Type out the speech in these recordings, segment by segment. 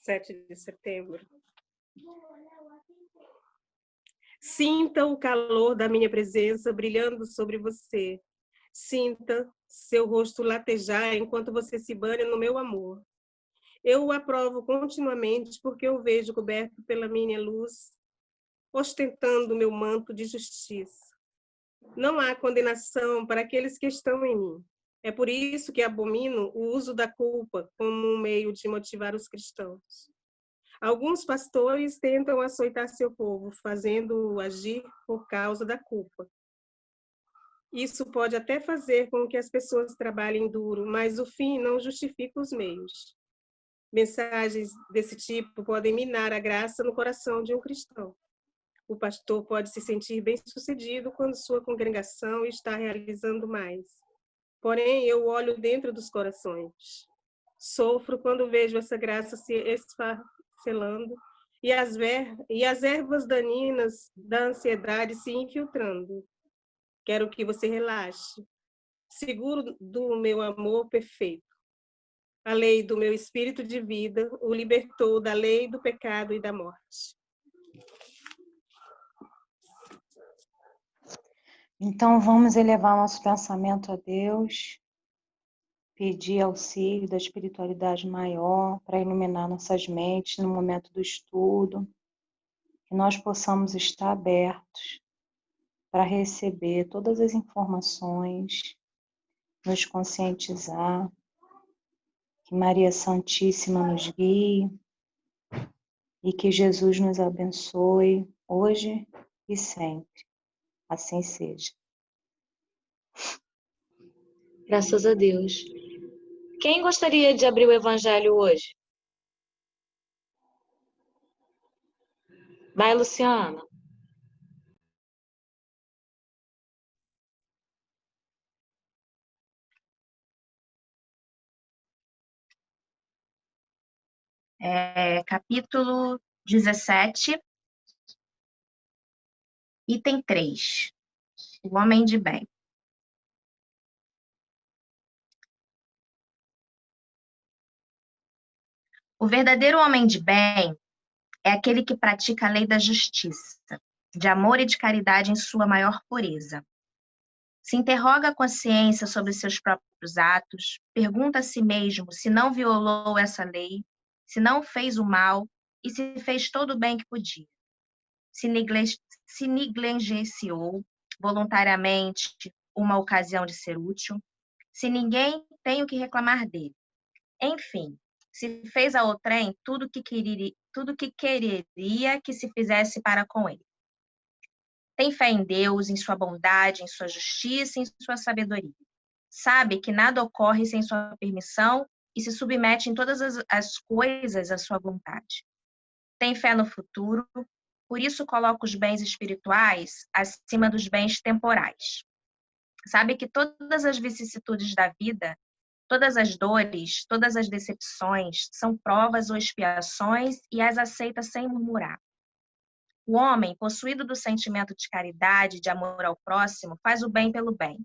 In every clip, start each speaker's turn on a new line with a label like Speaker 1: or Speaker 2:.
Speaker 1: 7 de setembro. Sinta o calor da minha presença brilhando sobre você. Sinta seu rosto latejar enquanto você se banha no meu amor. Eu o aprovo continuamente porque eu vejo coberto pela minha luz, ostentando meu manto de justiça. Não há condenação para aqueles que estão em mim. É por isso que abomino o uso da culpa como um meio de motivar os cristãos. Alguns pastores tentam açoitar seu povo, fazendo-o agir por causa da culpa. Isso pode até fazer com que as pessoas trabalhem duro, mas o fim não justifica os meios. Mensagens desse tipo podem minar a graça no coração de um cristão. O pastor pode se sentir bem-sucedido quando sua congregação está realizando mais. Porém, eu olho dentro dos corações. Sofro quando vejo essa graça se esfacelando e as ervas daninhas da ansiedade se infiltrando. Quero que você relaxe. Seguro do meu amor perfeito. A lei do meu espírito de vida o libertou da lei do pecado e da morte.
Speaker 2: Então, vamos elevar nosso pensamento a Deus, pedir auxílio da espiritualidade maior para iluminar nossas mentes no momento do estudo, que nós possamos estar abertos para receber todas as informações, nos conscientizar, que Maria Santíssima nos guie e que Jesus nos abençoe hoje e sempre. Assim seja.
Speaker 3: Graças a Deus. Quem gostaria de abrir o Evangelho hoje? Vai, Luciana.
Speaker 4: Capítulo 17, item 3. O homem de bem. O verdadeiro homem de bem é aquele que pratica a lei da justiça, de amor e de caridade em sua maior pureza. Se interroga a consciência sobre seus próprios atos, pergunta a si mesmo se não violou essa lei, se não fez o mal e se fez todo o bem que podia. Se negligenciou voluntariamente uma ocasião de ser útil, se ninguém tem o que reclamar dele. Enfim, se fez a outrem tudo que quereria que se fizesse para com ele. Tem fé em Deus, em sua bondade, em sua justiça, em sua sabedoria. Sabe que nada ocorre sem sua permissão e se submete em todas as coisas à sua vontade. Tem fé no futuro, por isso coloca os bens espirituais acima dos bens temporais. Sabe que todas as vicissitudes da vida, todas as dores, todas as decepções são provas ou expiações e as aceita sem murmurar. O homem, possuído do sentimento de caridade, de amor ao próximo, faz o bem pelo bem,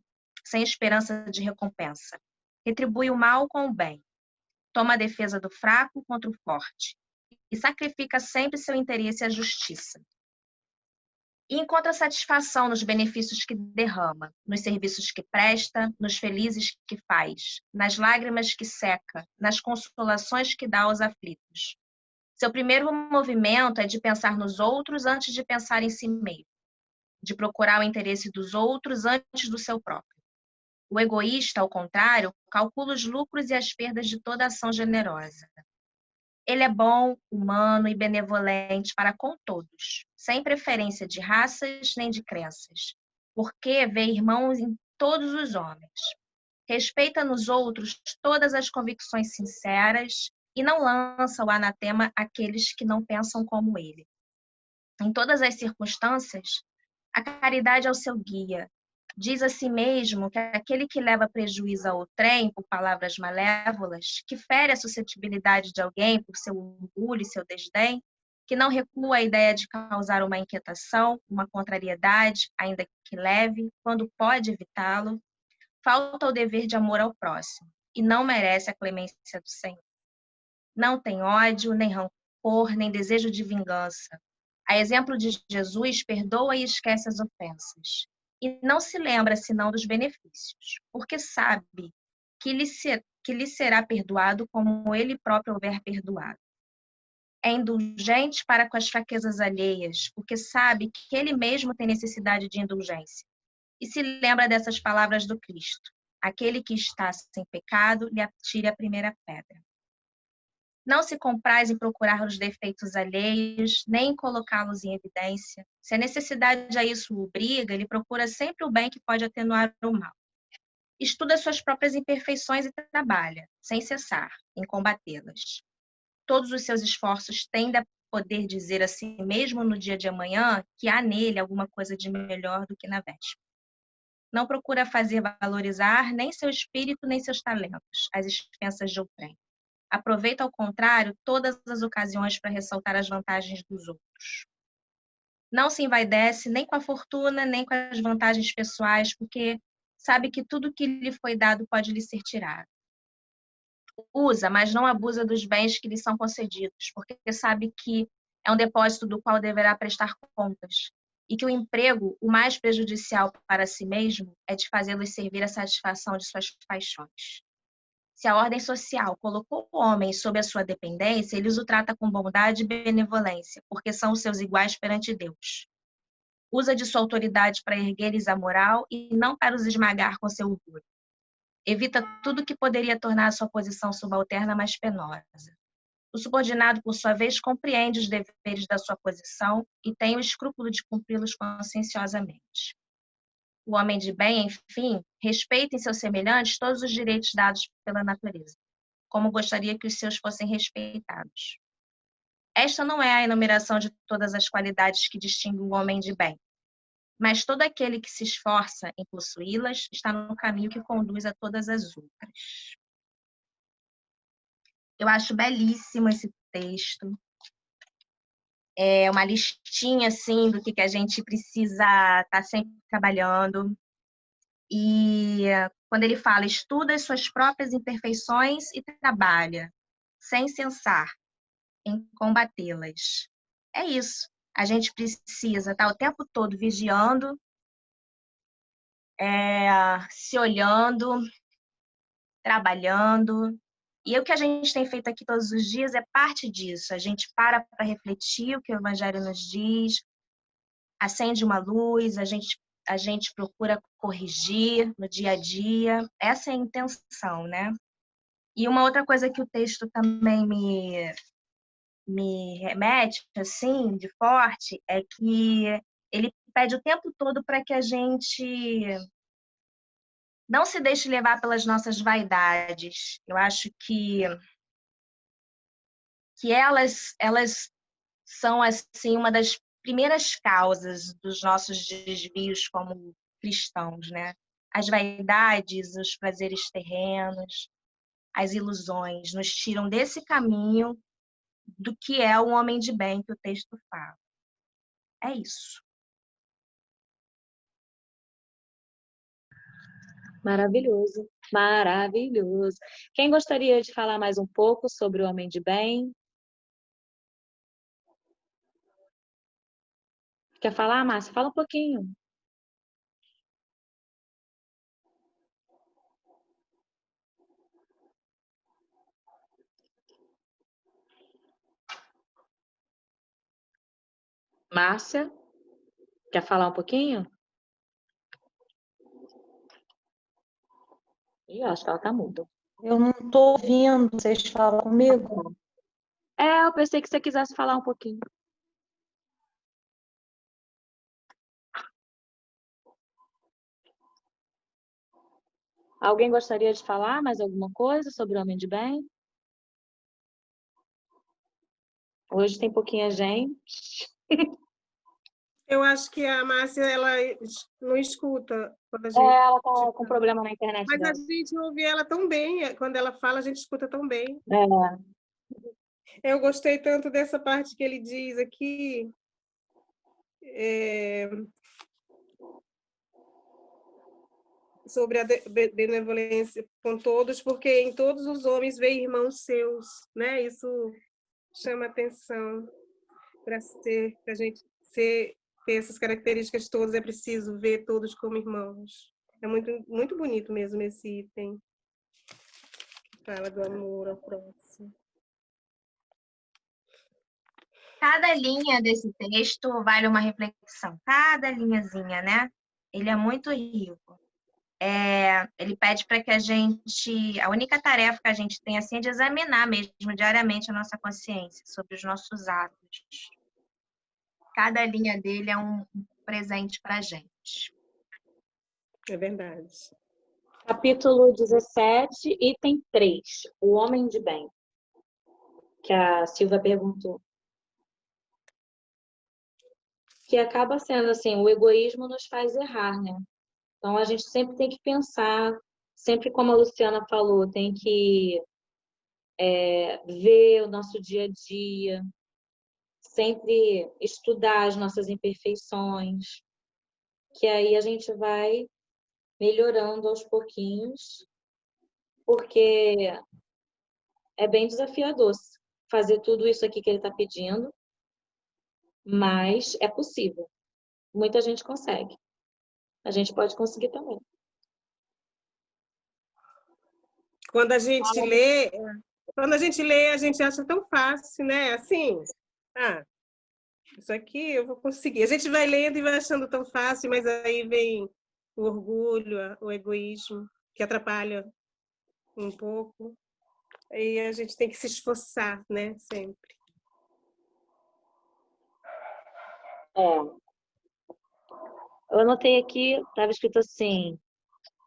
Speaker 4: sem esperança de recompensa. Retribui o mal com o bem. Toma a defesa do fraco contra o forte. E sacrifica sempre seu interesse à justiça. E encontra satisfação nos benefícios que derrama, nos serviços que presta, nos felizes que faz, nas lágrimas que seca, nas consolações que dá aos aflitos. Seu primeiro movimento é de pensar nos outros antes de pensar em si mesmo, de procurar o interesse dos outros antes do seu próprio. O egoísta, ao contrário, calcula os lucros e as perdas de toda ação generosa. Ele é bom, humano e benevolente para com todos, sem preferência de raças nem de crenças, porque vê irmãos em todos os homens. Respeita nos outros todas as convicções sinceras e não lança o anatema àqueles que não pensam como ele. Em todas as circunstâncias, a caridade é o seu guia. Diz a si mesmo que aquele que leva prejuízo ao outrem por palavras malévolas, que fere a suscetibilidade de alguém por seu orgulho e seu desdém, que não recua a ideia de causar uma inquietação, uma contrariedade, ainda que leve, quando pode evitá-lo, falta o dever de amor ao próximo e não merece a clemência do Senhor. Não tem ódio, nem rancor, nem desejo de vingança. A exemplo de Jesus, perdoa e esquece as ofensas. E não se lembra senão dos benefícios, porque sabe que lhe será perdoado como ele próprio houver perdoado. É indulgente para com as fraquezas alheias, porque sabe que ele mesmo tem necessidade de indulgência. E se lembra dessas palavras do Cristo: aquele que está sem pecado, lhe atire a primeira pedra. Não se compraz em procurar os defeitos alheios, nem em colocá-los em evidência. Se a necessidade a isso o obriga, ele procura sempre o bem que pode atenuar o mal. Estuda suas próprias imperfeições e trabalha, sem cessar, em combatê-las. Todos os seus esforços tendem a poder dizer a si mesmo no dia de amanhã que há nele alguma coisa de melhor do que na véspera. Não procura fazer valorizar nem seu espírito nem seus talentos, às expensas de outrem. Aproveita, ao contrário, todas as ocasiões para ressaltar as vantagens dos outros. Não se envaidece nem com a fortuna, nem com as vantagens pessoais, porque sabe que tudo que lhe foi dado pode lhe ser tirado. Usa, mas não abusa dos bens que lhe são concedidos, porque sabe que é um depósito do qual deverá prestar contas, e que o emprego, o mais prejudicial para si mesmo, é de fazê-los servir à satisfação de suas paixões. Se a ordem social colocou o homem sob a sua dependência, ele os trata com bondade e benevolência, porque são os seus iguais perante Deus. Usa de sua autoridade para erguer-lhes a moral e não para os esmagar com seu orgulho. Evita tudo que poderia tornar a sua posição subalterna mais penosa. O subordinado, por sua vez, compreende os deveres da sua posição e tem o escrúpulo de cumpri-los conscienciosamente. O homem de bem, enfim, respeita em seus semelhantes todos os direitos dados pela natureza, como gostaria que os seus fossem respeitados. Esta não é a enumeração de todas as qualidades que distinguem o homem de bem, mas todo aquele que se esforça em possuí-las está no caminho que conduz a todas as outras. Eu acho belíssimo esse texto. É uma listinha, assim, do que a gente precisa estar sempre trabalhando. E quando ele fala, estuda as suas próprias imperfeições e trabalha, sem cessar, em combatê-las. É isso. A gente precisa estar o tempo todo vigiando, se olhando, trabalhando. E o que a gente tem feito aqui todos os dias é parte disso. A gente para refletir o que o Evangelho nos diz, acende uma luz, a gente procura corrigir no dia a dia. Essa é a intenção, né? E uma outra coisa que o texto também me remete, assim, de forte, é que ele pede o tempo todo para que a gente não se deixe levar pelas nossas vaidades. Eu acho que elas são, assim, uma das primeiras causas dos nossos desvios como cristãos, né? As vaidades, os prazeres terrenos, as ilusões nos tiram desse caminho do que é o homem de bem que o texto fala. É isso.
Speaker 3: Maravilhoso, maravilhoso. Quem gostaria de falar mais um pouco sobre o homem de bem? Quer falar, Márcia? Fala um pouquinho. Márcia, quer falar um pouquinho? Ih, acho que ela tá muda.
Speaker 2: Eu não estou ouvindo vocês falar comigo.
Speaker 3: Eu pensei que você quisesse falar um pouquinho. Alguém gostaria de falar mais alguma coisa sobre o homem de bem? Hoje tem pouquinha gente.
Speaker 1: Eu acho que a Márcia, ela não escuta quando a gente...
Speaker 3: Ela tá com problema na internet
Speaker 1: Mas a
Speaker 3: dela.
Speaker 1: gente ouve ela tão bem, quando ela fala, a gente escuta tão bem.
Speaker 3: É.
Speaker 1: Eu gostei tanto dessa parte que ele diz aqui, sobre a benevolência com todos, porque em todos os homens vê irmãos seus, né? Isso chama atenção. Para a gente ter essas características todas, é preciso ver todos como irmãos. É muito, muito bonito mesmo esse item. Fala do amor ao próximo.
Speaker 4: Cada linha desse texto vale uma reflexão. Cada linhazinha, né? Ele é muito rico. Ele pede para que a gente... A única tarefa que a gente tem assim, é de examinar mesmo diariamente a nossa consciência sobre os nossos atos. Cada linha dele é um presente para a gente.
Speaker 1: É verdade.
Speaker 3: Capítulo 17, item 3. O homem de bem. Que a Silvia perguntou. Que acaba sendo assim, o egoísmo nos faz errar, né? Então a gente sempre tem que pensar, sempre como a Luciana falou, tem que ver o nosso dia a dia, sempre estudar as nossas imperfeições, que aí a gente vai melhorando aos pouquinhos, porque é bem desafiador fazer tudo isso aqui que ele está pedindo, mas é possível. Muita gente consegue. A gente pode conseguir também.
Speaker 1: Quando a gente lê, a gente acha tão fácil, né? Assim, isso aqui eu vou conseguir. A gente vai lendo e vai achando tão fácil, mas aí vem o orgulho, o egoísmo, que atrapalha um pouco. Aí a gente tem que se esforçar, né? Sempre.
Speaker 3: Eu anotei aqui, estava escrito assim,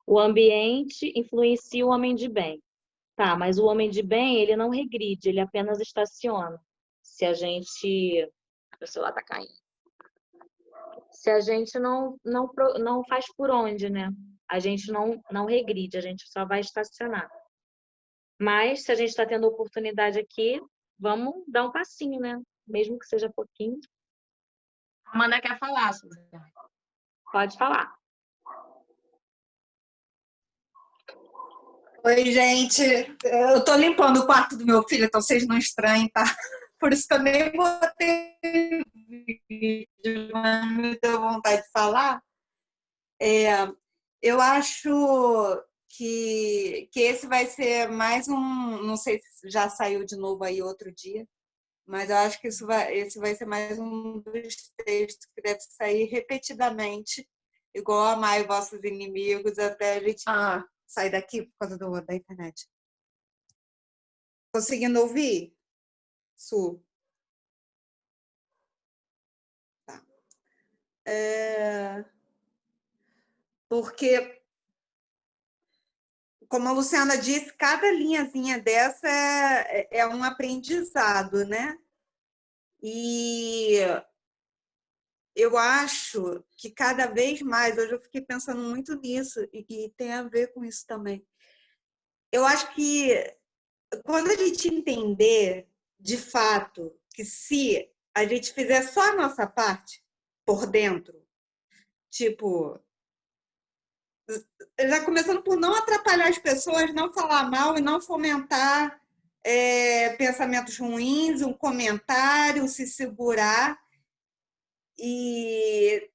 Speaker 3: o ambiente influencia o homem de bem. Tá, mas o homem de bem, ele não regride, ele apenas estaciona. Se a gente... Meu celular tá caindo. Se a gente não faz por onde, né? A gente não regride, a gente só vai estacionar. Mas, se a gente está tendo oportunidade aqui, vamos dar um passinho, né? Mesmo que seja pouquinho.
Speaker 4: Amanda quer falar, Suzana.
Speaker 3: Pode falar.
Speaker 5: Oi, gente. Eu tô limpando o quarto do meu filho, então vocês não estranhem, tá? Por isso que eu nem botei vídeo, mas me deu vontade de falar. Eu acho que esse vai ser mais um... Não sei se já saiu de novo aí outro dia, mas eu acho que esse vai ser mais um dos textos que deve sair repetidamente, igual Amai Vossos Inimigos, até a gente sair daqui por causa da internet. Conseguindo ouvir? Su? Tá. Porque, como a Luciana disse, cada linhazinha dessa é um aprendizado, né? E eu acho que cada vez mais, hoje eu fiquei pensando muito nisso, e tem a ver com isso também. Eu acho que quando a gente entender, de fato, que se a gente fizer só a nossa parte por dentro, tipo, já começando por não atrapalhar as pessoas, não falar mal e não fomentar pensamentos ruins, um comentário, se segurar e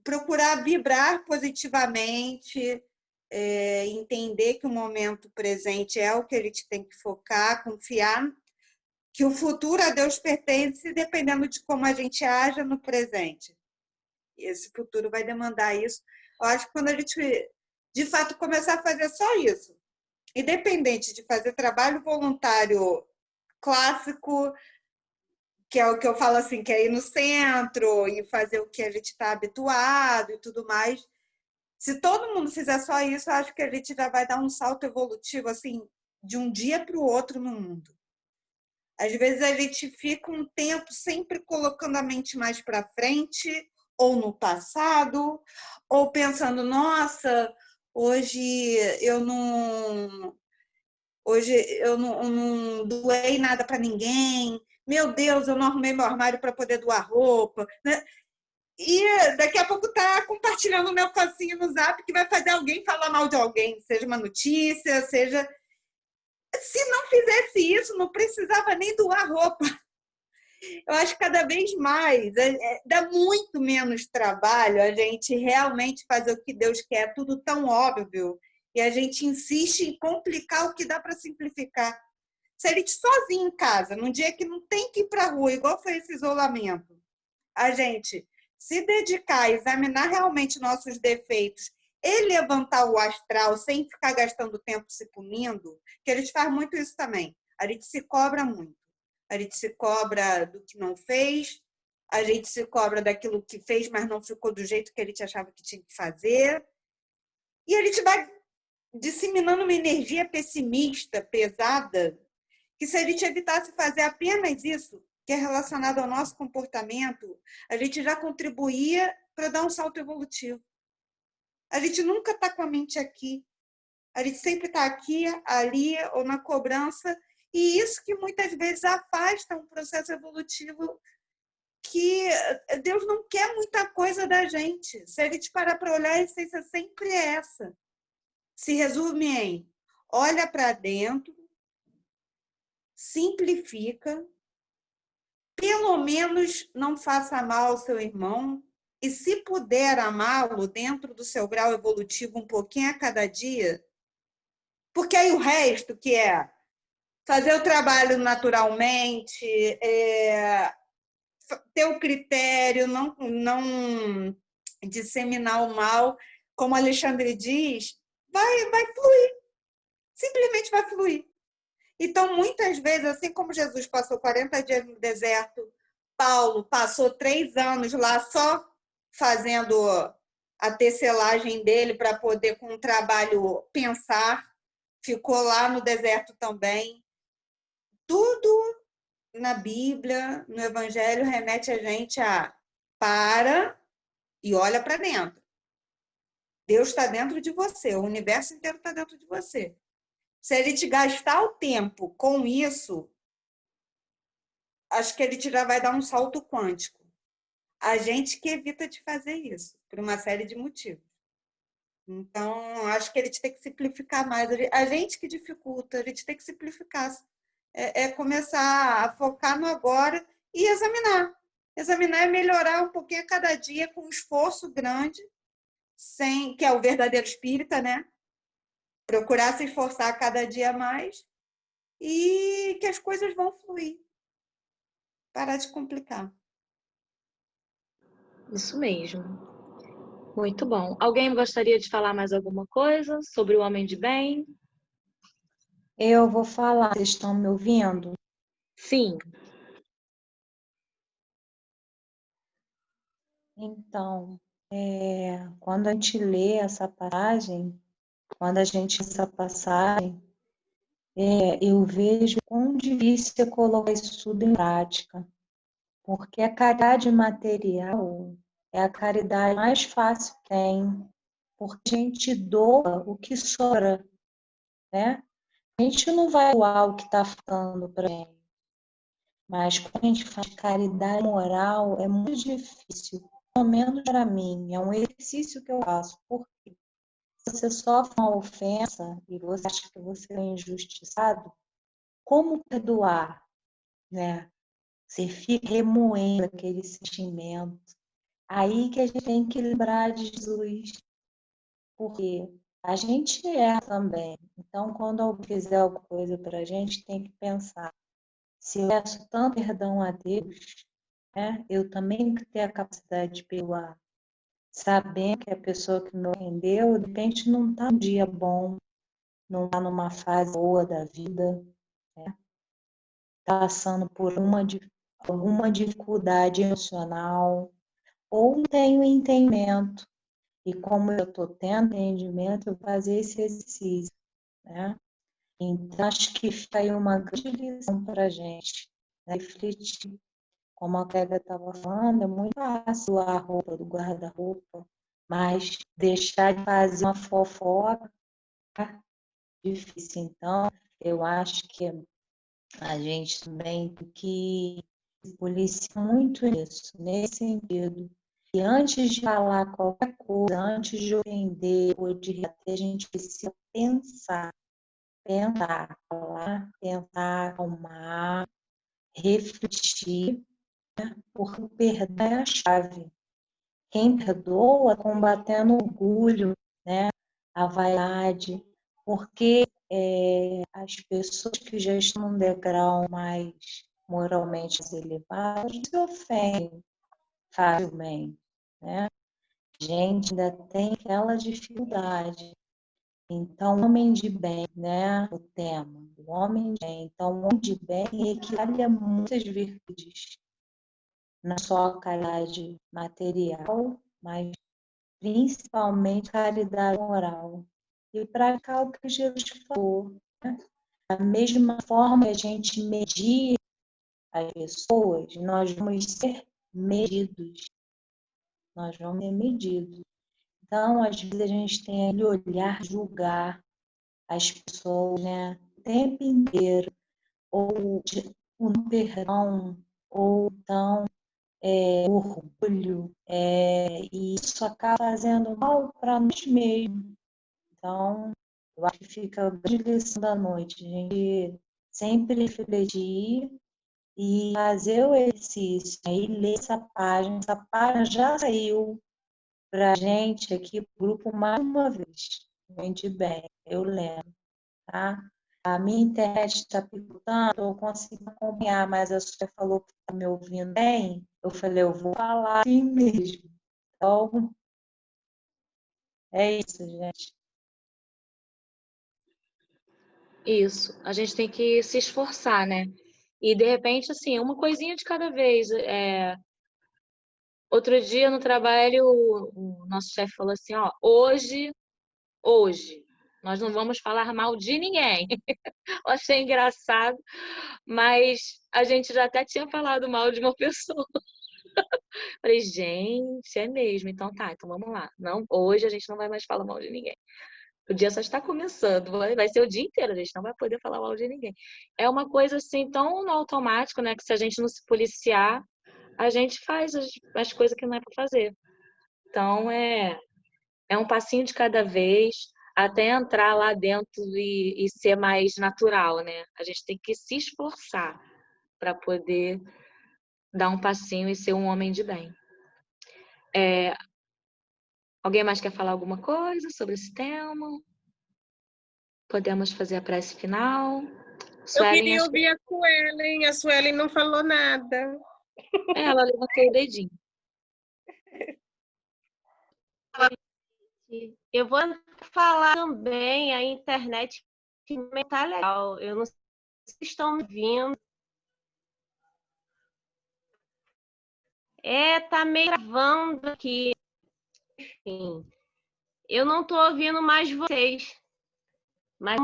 Speaker 5: procurar vibrar positivamente, entender que o momento presente é o que a gente tem que focar, confiar que o futuro a Deus pertence, dependendo de como a gente haja no presente. E esse futuro vai demandar isso. Eu acho que quando a gente, de fato, começar a fazer só isso, independente de fazer trabalho voluntário clássico, que é o que eu falo assim, que é ir no centro e fazer o que a gente está habituado e tudo mais. Se todo mundo fizer só isso, eu acho que a gente já vai dar um salto evolutivo assim, de um dia para o outro no mundo. Às vezes a gente fica um tempo sempre colocando a mente mais para frente, ou no passado, ou pensando, nossa, hoje eu não doei nada para ninguém, meu Deus, eu não arrumei meu armário para poder doar roupa, né? e daqui a pouco está compartilhando o meu negocinho no Zap que vai fazer alguém falar mal de alguém, seja uma notícia, seja... Se não fizesse isso, não precisava nem doar roupa. Eu acho que cada vez mais dá muito menos trabalho a gente realmente fazer o que Deus quer, tudo tão óbvio, e a gente insiste em complicar o que dá para simplificar. Se a gente sozinho em casa, num dia que não tem que ir para a rua, igual foi esse isolamento, a gente se dedicar a examinar realmente nossos defeitos e levantar o astral sem ficar gastando tempo se punindo, que a gente faz muito isso também. A gente se cobra muito. A gente se cobra do que não fez, a gente se cobra daquilo que fez, mas não ficou do jeito que a gente achava que tinha que fazer. E a gente vai disseminando uma energia pessimista, pesada, que se a gente evitasse fazer apenas isso, que é relacionado ao nosso comportamento, a gente já contribuía para dar um salto evolutivo. A gente nunca está com a mente aqui. A gente sempre está aqui, ali ou na cobrança. E isso que muitas vezes afasta um processo evolutivo que Deus não quer muita coisa da gente. Se a gente parar para olhar, a essência sempre é essa. Se resume em: olha para dentro, simplifica, pelo menos não faça mal ao seu irmão, e se puder amá-lo dentro do seu grau evolutivo um pouquinho a cada dia, porque aí o resto, que é fazer o trabalho naturalmente, ter o critério, não disseminar o mal, como Alexandre diz, vai fluir, simplesmente vai fluir. Então, muitas vezes, assim como Jesus passou 40 dias no deserto, Paulo passou 3 anos lá só fazendo a tecelagem dele para poder, com o trabalho, pensar, ficou lá no deserto também. Tudo na Bíblia, no Evangelho, remete a gente a para e olha para dentro. Deus está dentro de você, o universo inteiro está dentro de você. Se a gente gastar o tempo com isso, acho que a gente já vai dar um salto quântico. A gente que evita de fazer isso, por uma série de motivos. Então, acho que a gente tem que simplificar mais. A gente que dificulta, a gente tem que simplificar. Começar a focar no agora e examinar. Examinar é melhorar um pouquinho a cada dia com um esforço grande, que é o verdadeiro espírita, né? Procurar se esforçar a cada dia mais e que as coisas vão fluir. Parar de complicar.
Speaker 3: Isso mesmo. Muito bom. Alguém gostaria de falar mais alguma coisa sobre o homem de bem?
Speaker 2: Eu vou falar. Vocês estão me ouvindo?
Speaker 3: Sim.
Speaker 2: Então, quando a gente lê essa passagem, eu vejo quão difícil é colocar isso tudo em prática, porque a caridade material é a caridade mais fácil que tem, porque a gente doa o que sobra, né? A gente não vai doar o que está faltando para a gente, mas quando a gente faz caridade moral é muito difícil, pelo menos para mim, é um exercício que eu faço, porque se você sofre uma ofensa e você acha que você é injustiçado, como perdoar, né? Você fica remoendo aquele sentimento. Aí que a gente tem que lembrar de Jesus, porque a gente é também. Então, quando alguém fizer alguma coisa para a gente, tem que pensar: se eu peço tanto perdão a Deus, né, eu também tenho que ter a capacidade de perdoar. Sabendo que a pessoa que me ofendeu, de repente, não está num dia bom, não está numa fase boa da vida, né? Passando por alguma dificuldade emocional, ou não tem o entendimento. E como eu estou tendo entendimento, eu vou fazer esse exercício, né? Então, acho que fica aí uma grande lição para a gente, né? Refletir. Como a Clega estava falando, é muito fácil a roupa do guarda-roupa, mas deixar de fazer uma fofoca é difícil. Então, eu acho que a gente também tem que se policiar muito nisso, nesse sentido, E antes de falar qualquer coisa, antes de ofender ou de rebater, a gente precisa pensar, falar, pensar, acalmar, refletir, porque o perdão é a chave. Quem perdoa combatendo o orgulho, né? A vaidade, porque as pessoas que já estão num degrau mais moralmente elevado se ofendem facilmente, né? A gente ainda tem aquela dificuldade. Então, homem de bem, né? O tema, o homem de bem. Então, o homem de bem equivale a muitas virtudes, não só a caridade material, mas principalmente caridade moral. E praticar o que Jesus falou, né? Da mesma forma que a gente medir as pessoas, nós vamos ser medidos. Nós vamos ser medidos. Então, às vezes, a gente tem aquele olhar, julgar as pessoas, né? O tempo inteiro. Ou o não perdão, ou então orgulho. E isso acaba fazendo mal para nós mesmos. Então, eu acho que fica a grande lição da noite, a gente sempre refletir e fazer o exercício, aí ler essa página já saiu para a gente aqui, pro grupo, mais uma vez. Gente, bem, eu lembro, tá? A minha internet está picotando, eu consigo acompanhar, mas a senhora falou que está me ouvindo bem, eu falei, eu vou falar assim mesmo. Então, é isso, gente.
Speaker 3: Isso, a gente tem que se esforçar, né? E de repente, assim, uma coisinha de cada vez. Outro dia no trabalho, o nosso chefe falou assim, ó, hoje, nós não vamos falar mal de ninguém. Eu achei engraçado, mas a gente já até tinha falado mal de uma pessoa. Falei, gente, é mesmo, então tá, então vamos lá. Não, hoje a gente não vai mais falar mal de ninguém. O dia só está começando, vai ser o dia inteiro, a gente não vai poder falar mal de ninguém. É uma coisa assim tão no automático, né? Que se a gente não se policiar, a gente faz as coisas que não é para fazer. Então é um passinho de cada vez, até entrar lá dentro e ser mais natural, né? A gente tem que se esforçar para poder dar um passinho e ser um homem de bem. Alguém mais quer falar alguma coisa sobre esse tema? Podemos fazer a prece final.
Speaker 1: Eu
Speaker 3: Suelen,
Speaker 1: queria
Speaker 3: acho que
Speaker 1: ouvir a Suelen não falou nada.
Speaker 3: ela levantou o dedinho.
Speaker 6: Eu vou falar também, a internet não tá legal. Eu não sei se estão me ouvindo. Tá meio gravando aqui. Enfim, eu não estou ouvindo mais vocês. Mas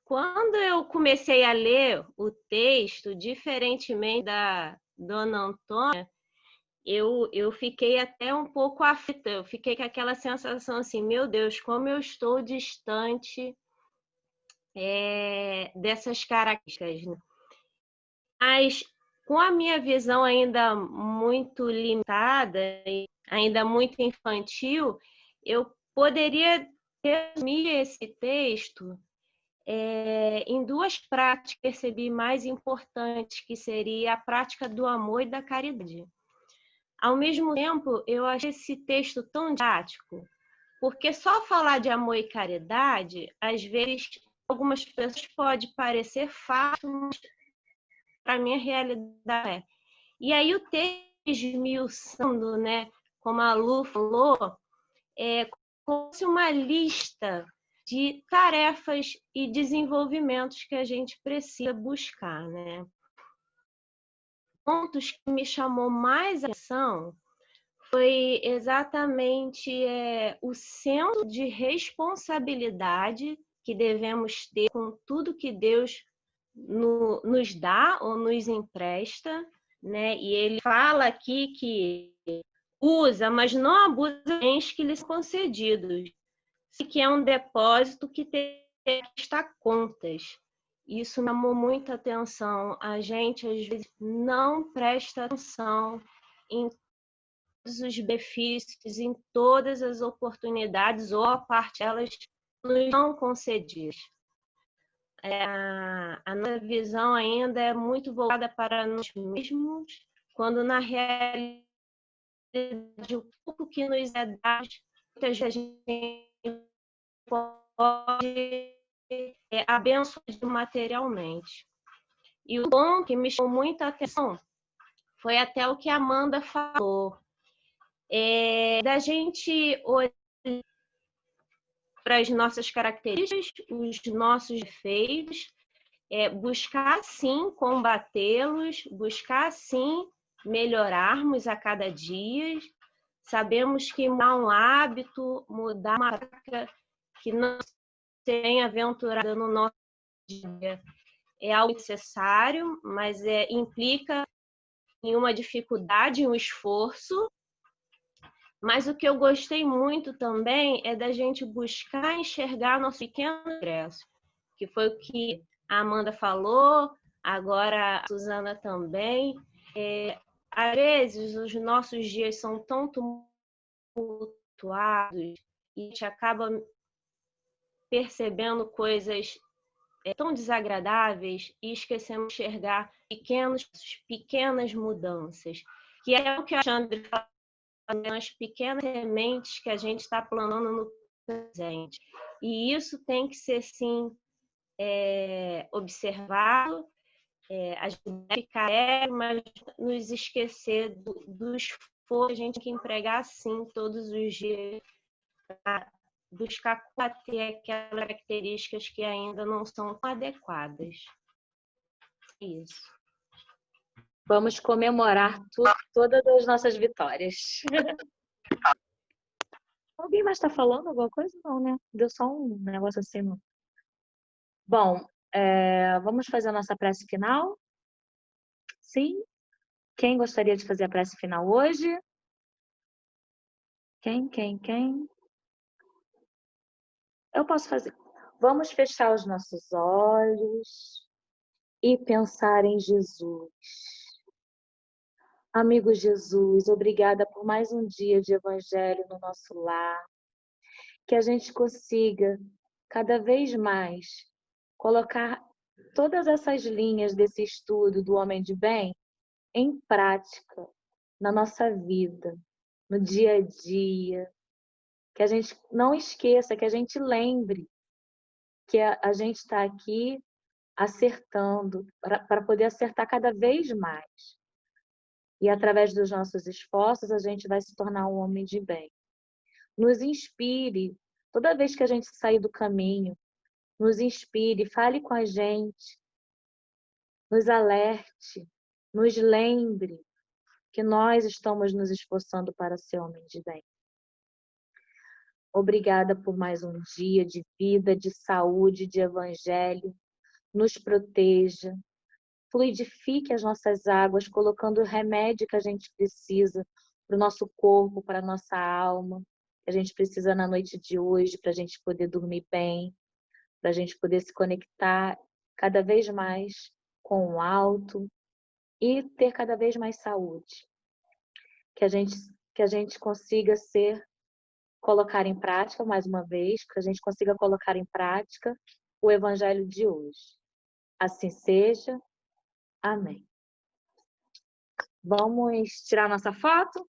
Speaker 6: quando eu comecei a ler o texto, diferentemente da Dona Antônia, eu fiquei até um pouco aflita. Eu fiquei com aquela sensação assim, meu Deus, como eu estou distante dessas características. Né? Mas com a minha visão ainda muito limitada, ainda muito infantil, eu poderia resumir esse texto em duas práticas que percebi mais importantes, que seria a prática do amor e da caridade. Ao mesmo tempo, eu achei esse texto tão didático, porque só falar de amor e caridade, às vezes, algumas pessoas pode parecer fácil, mas para a minha realidade é. E aí o texto esmiuçando, né, como a Lu falou, como se uma lista de tarefas e desenvolvimentos que a gente precisa buscar, né? Pontos que me chamou mais a atenção foi exatamente o senso de responsabilidade que devemos ter com tudo que Deus nos dá ou nos empresta, né? E ele fala aqui que usa, mas não abusa dos bens que lhes são concedidos, que é um depósito que tem que prestar contas. Isso me chamou muita atenção. A gente, às vezes, não presta atenção em todos os benefícios, em todas as oportunidades, ou a parte delas nos são concedidas. A nossa visão ainda é muito voltada para nós mesmos, quando na realidade o pouco que nos é dado, muitas vezes a gente pode abençoar materialmente. E o ponto que me chamou muita atenção foi até o que a Amanda falou, da gente olhar para as nossas características, os nossos defeitos, buscar sim combatê-los, buscar sim melhorarmos a cada dia. Sabemos que mudar um hábito, mudar uma prática que não tem aventurada no nosso dia é algo necessário, mas implica em uma dificuldade, um esforço. Mas o que eu gostei muito também é da gente buscar enxergar nosso pequeno progresso, que foi o que a Amanda falou, agora a Suzana também. Às vezes, os nossos dias são tão tumultuados e a gente acaba percebendo coisas tão desagradáveis e esquecemos de enxergar pequenas mudanças, que é o que a Alexandre falou, as pequenas sementes que a gente está plantando no presente. E isso tem que ser, sim, observado, a gente deve ficar, mas nos esquecer do esforço que a gente tem que empregar, sim, todos os dias, para buscar combater aquelas características que ainda não são adequadas. Isso.
Speaker 3: Vamos comemorar todas as nossas vitórias. Alguém mais está falando alguma coisa? Não, né? Deu só um negócio assim. Não. Bom, vamos fazer a nossa prece final? Sim? Quem gostaria de fazer a prece final hoje? Quem? Eu posso fazer. Vamos fechar os nossos olhos e pensar em Jesus. Amigo Jesus, obrigada por mais um dia de evangelho no nosso lar. Que a gente consiga, cada vez mais, colocar todas essas linhas desse estudo do homem de bem em prática na nossa vida, no dia a dia. Que a gente não esqueça, que a gente lembre que a gente está aqui acertando, para poder acertar cada vez mais. E através dos nossos esforços, a gente vai se tornar um homem de bem. Nos inspire, toda vez que a gente sair do caminho, nos inspire, fale com a gente, nos alerte, nos lembre que nós estamos nos esforçando para ser homem de bem. Obrigada por mais um dia de vida, de saúde, de evangelho. Nos proteja, fluidifique as nossas águas, colocando o remédio que a gente precisa para o nosso corpo, para a nossa alma, que a gente precisa na noite de hoje, para a gente poder dormir bem, para a gente poder se conectar cada vez mais com o alto e ter cada vez mais saúde. Que a gente consiga colocar em prática, mais uma vez, que a gente consiga colocar em prática o evangelho de hoje. Assim seja. Amém. Vamos tirar nossa foto?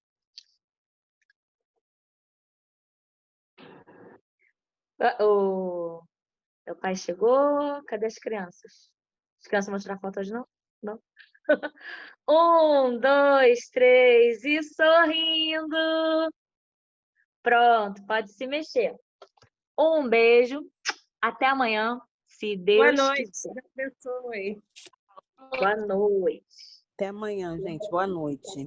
Speaker 3: O meu pai chegou. Cadê as crianças? As crianças vão tirar foto hoje, não? Não. 1, 2, 3 e sorrindo. Pronto, pode se mexer. Um beijo. Até amanhã, se Deus
Speaker 1: Boa noite.
Speaker 3: quiser.
Speaker 1: Deus abençoe.
Speaker 3: Boa noite.
Speaker 7: Até amanhã, gente. Boa noite.